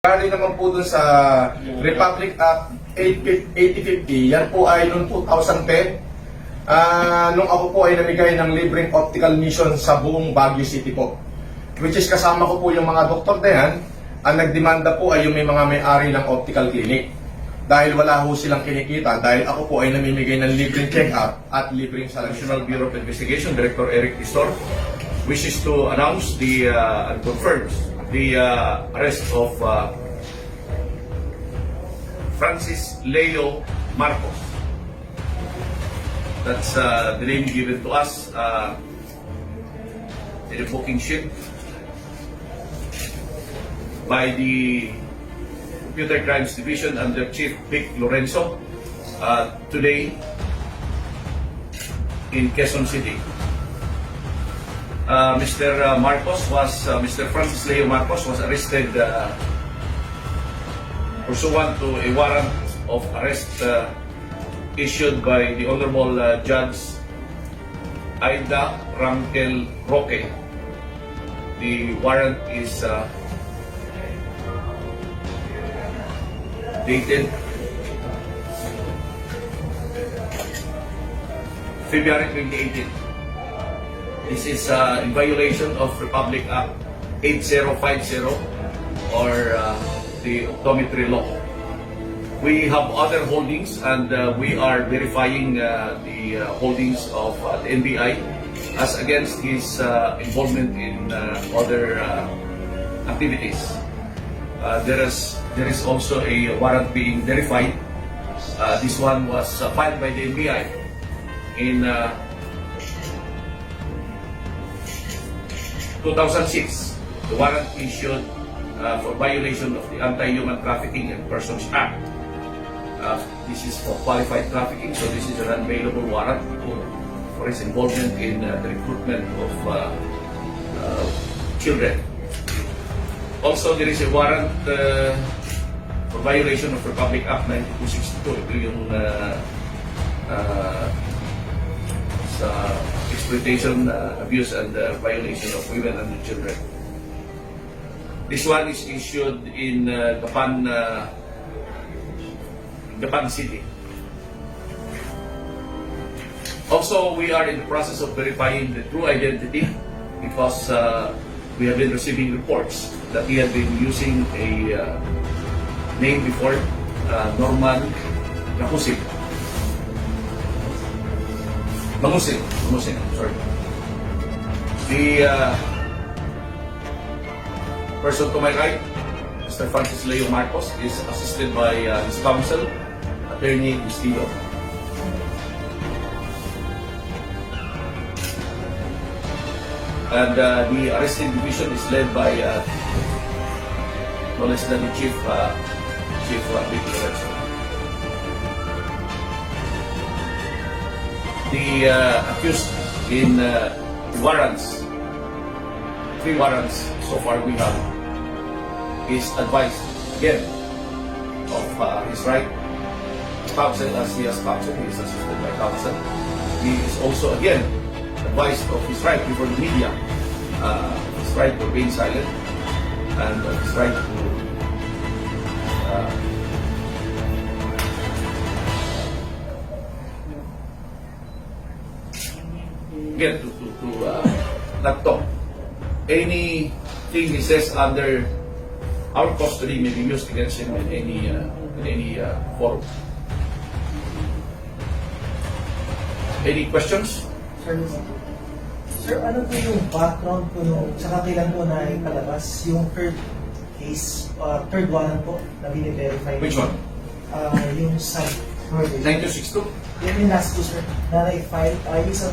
Bali naman po dun sa Republic Act 8050, yan po ay noong 2010, nung ako po ay namigay ng libreng optical mission sa buong Baguio City po. Which is kasama ko po yung mga doktor na yan, ang nagdemanda po ay yung may mga may-ari ng optical clinic. Dahil wala ho silang kinikita, dahil ako po ay namimigay ng libreng check-up at libreng sa National Bureau of Investigation, Director Eric Pistor, wishes to announce and confirms the arrest of Francis Leo Marcos. That's the name given to us in the booking sheet by the Computer Crimes Division under Chief Vic Lorenzo today in Quezon City. Mr. Francis Leo Marcos was arrested pursuant to a warrant of arrest issued by the Honorable Judge Aida Rangel Roque. The warrant is dated February 2018. This is in violation of Republic Act 8050 or the optometry law. We have other holdings and we are verifying the holdings of the NBI as against his involvement in other activities. There is also a warrant being verified. This one was filed by the NBI in 2006. The warrant issued for violation of the Anti-Human Trafficking and Persons Act. This is for qualified trafficking, so this is an unavailable warrant for his involvement in the recruitment of children. Also, there is a warrant for violation of Republic Act 9262. Ito yung sa exploitation, abuse, and violation of women and children. This one is issued in Gapan City. Also, we are in the process of verifying the true identity because we have been receiving reports that he had been using a name before, Norman Mangusin, sorry. The person to my right, Mr. Francis Leo Marcos, is assisted by his counsel, Attorney Castillo. And the arresting division is led by no less than the Chief Vic Lorenzo. The accused in warrants, 3 warrants so far we have, is advised again of his right counsel as he has counsel. He is assisted by counsel. He is also again advised of his right before the media, his right to remain silent, and his right to get to not talk. Anything he says under our custody may be used against him in any forum. Any questions? Sir, ano po yung background po nung, saka kailan po na ipalabas yung third case, third warrant po na bine-verify? Which one? Yung sa murder. 9262? Yung last po, sir, na na-file, yung sa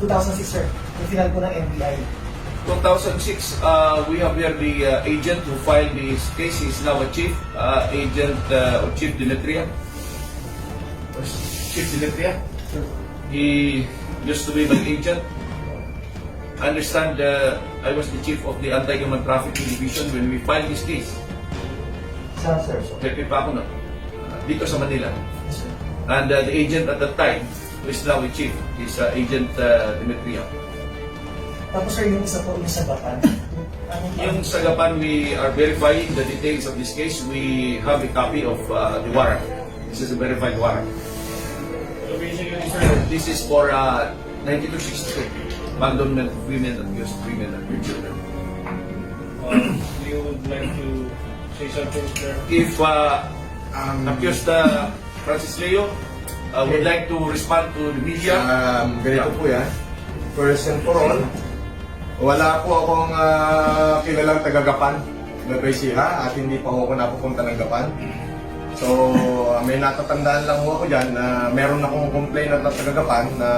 2006, sir, yung final po ng NBI. 2006, we have here the agent who filed this case. He is now a chief, agent or Chief Dimitria. Chief Dimitria? He used to be my agent. I understand I was the chief of the Anti-Human Trafficking Division when we filed this case. Saan, sir? Pepe pa ako dito sa Manila. And the agent at that time, who is now a chief, is Agent Dimitria. Tapos, sir, yung isa po, yung sa Bataan, Yung sagapan, we are verifying the details of this case. We have a copy of the warrant. This is a verified warrant. So basically, sir, This is for 9262, abandonment of women, abused women and their children. you would like to say something, sir? If accused Francis Leo would like to respond to the media, Ganito po yan. First and for all, wala po akong kilalang taga-Gapan na Beisiha at hindi pa ako napupunta ng Gapan. So, may natatandaan lang ho ako dyan na meron akong complainant na taga-Gapan na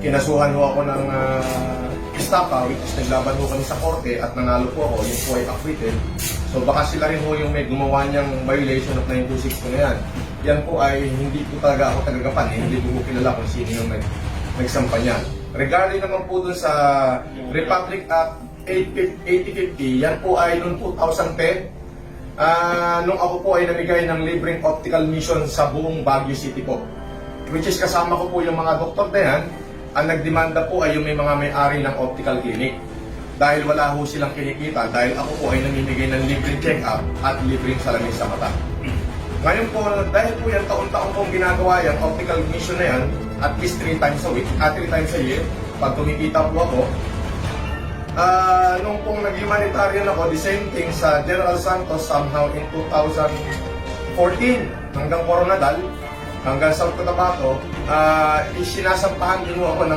kinasuhan ho ako ng estafa, which is naglaban ho kami sa korte at nanalo po ako, yung po ay acquitted. So, baka sila rin ho yung may gumawa niyang violation of 926 na yan. Yan po ay hindi po talaga ako taga-Gapan, hindi ko kilala kung sino yung nagsampa niyan. Regarding naman po dun sa Republic Act 8050, yan po ay noong 2010, nung ako po ay namigay ng libreng optical mission sa buong Baguio City po. Which is kasama ko po yung mga doktor na yan, ang nagdemanda po ay yung may mga may-ari ng optical clinic. Dahil wala ho silang kinikita, dahil ako po ay namimigay ng libreng check-up at libreng salamin sa mata. Ngayon po, dahil po yan taon-taon kong ginagawa yung optical mission na yan, at least 3 times a week, 3 times a year, pag kumikita po ako, nung pong nag-humanitarian ako, the same thing sa General Santos somehow in 2014 hanggang Coronadal, hanggang South Cotabato, isinasampahan din ako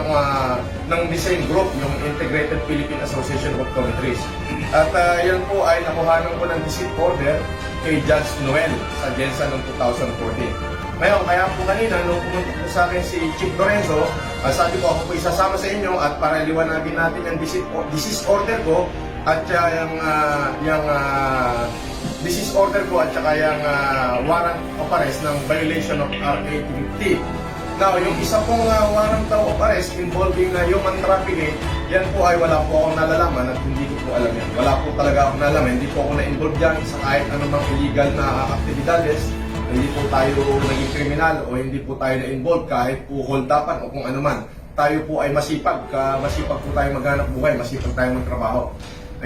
ng the same group, yung Integrated Philippine Association of Optometrists. At yan po ay nakuhanan ko ng visit order kay Judge Noel sa Jensa noong 2014. Ngayon, kaya po kanina, nung pumunta po sa akin si Chief Lorenzo, sabi ko ako po isasama sa inyo at para liwanagin natin yung disease order ko at yung disease order ko at saka yung warrant of arrest ng violation of RA 250. Now, yung isa pong warrant of arrest involving human trafficking, yan po ay wala po akong nalalaman at hindi ko po alam yan. Wala po talaga akong nalalaman, hindi po ako na-involve dyan sa kahit anumang illegal na aktibidades. Hindi po tayo naging kriminal o hindi po tayo na-involve kahit po holdapan o kung ano man. Tayo po ay masipag, masipag po tayo maghanap buhay, masipag tayo magtrabaho.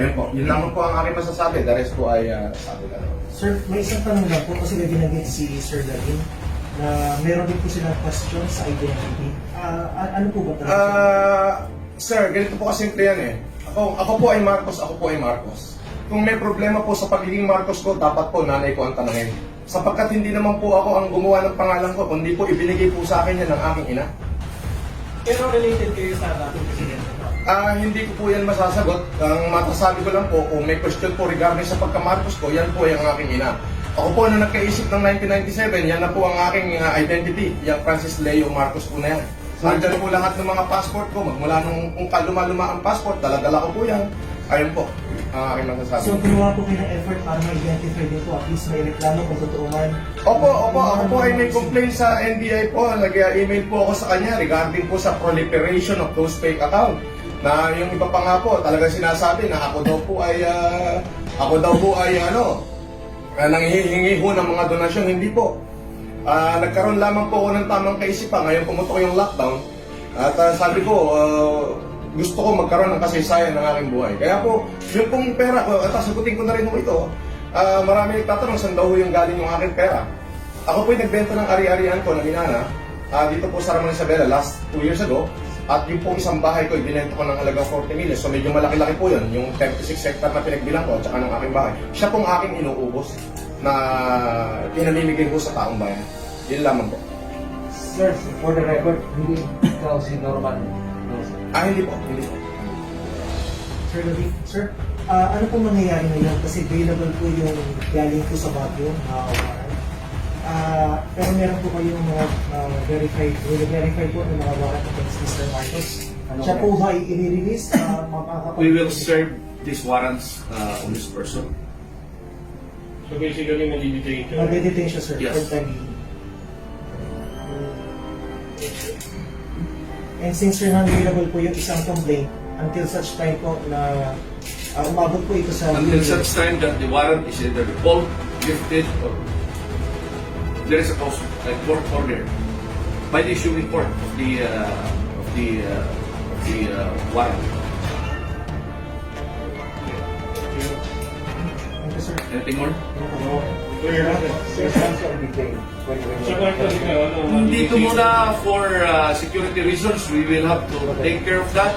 Ayun po, yun lang po ang aking masasabi. The rest po ay sabi lang. Sir, may isang tanong lang po kasi may binanggit si Sir Darin na meron din po silang question sa identity. Ano po ba talaga? Sir, ganito po kasi yan eh. Ako po ay Marcos, ako po ay Marcos. Kung may problema po sa pagiging Marcos ko, dapat po nanay ko ang tanongin. Sapagkat hindi naman po ako ang gumawa ng pangalan ko, kundi po ibinigay po sa akin yan ng aking ina. Pero related kayo sa dating presidente po? Hindi ko po yan masasagot. Ang matasabi ko lang po, kung may question po regarding sa pagka-Marcos ko, yan po yung aking ina. Ako po na nagkaisip ng 1997, yan na po ang aking identity. Yung Francis Leo Marcos po na yan. Nandiyan po lahat ng mga passport ko, magmula nung kung kaluma-luma ang passport, dala-dala ko po yan. Ayun po, ang aking masasabi. So, gumawa po kayo ng effort para ma-identify niyo po at least may reklamo kung totoo man. Opo, ako po ay may complaint sa NBI po. Nag-email po ako sa kanya regarding po sa proliferation of those fake account. Na yung iba pa nga po, talaga sinasabi na ako daw po ay nanghihingi ho ng mga donasyon. Hindi po. Nagkaroon lamang po ako ng tamang kaisipan. Ngayon pumutok yung lockdown. At sabi ko, gusto ko magkaroon ng kasaysayan ng aking buhay. Kaya po, yung pong pera ko, at sagutin ko na rin mo ito, marami nagtatanong saan daw yung galing yung aking pera. Ako po'y nagbenta ng ari-arian ko ng inana, dito po sa Ramon Isabela last 2 years ago, at yung pong isang bahay ko, ibinenta ko ng halagang 40 million. So medyo malaki-laki po yun, yung 36 hectare na pinagbilang ko at saka ng aking bahay. Siya pong aking inuubos na pinamimigay ko sa taong bayan. Yun lamang po. Sir, for the record, hindi ikaw si Norman. Hindi po. Sir David, sir, ano po mangyayari ngayon? Kasi available po yung galing po sa Baguio na warrant. Pero meron po kayong mga verified po ng mga warrant against Mr. Marcos. Siya po ba i-release? we will serve these warrants on this person. So basically, malidetain ka. Mag-detain siya, sir, Yes. for time being. And since available po yung isang complaint until such time po na umabot po ito sa Until such time that the warrant is either revoked, lifted, or there is a court order by the issuing court of the warrant. Anything more? Circumstance of detail. Sa kwarto ikaw, Dito muna for security reasons, we will have to take care of that.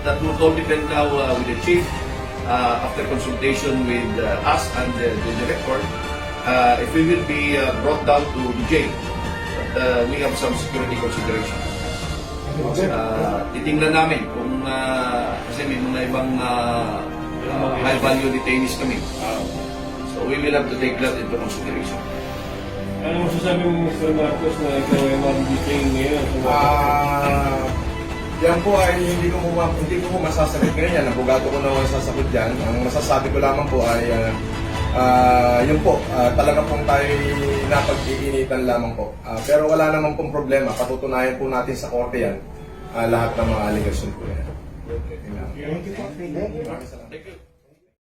That will all depend now with the chief after consultation with us and the director. If we will be brought down to the jail, but we have some security considerations. Titingnan namin kung kasi may mga ibang high value detainees kami. So we will have to take that into consideration. Ano masasabi mo, Mr. Marcos, na ikaw ay mag-detain ngayon? Yan po ay hindi ko po masasagot ngayon yan. Abogado ko naman sasagot dyan. Ang masasabi ko lamang po ay yun po, talaga pong tayo napag-iinitan lamang po. Pero wala naman pong problema. Patutunayan po natin sa korte yan lahat ng mga allegation po yan. Thank you po. Maraming salamat. Thank you.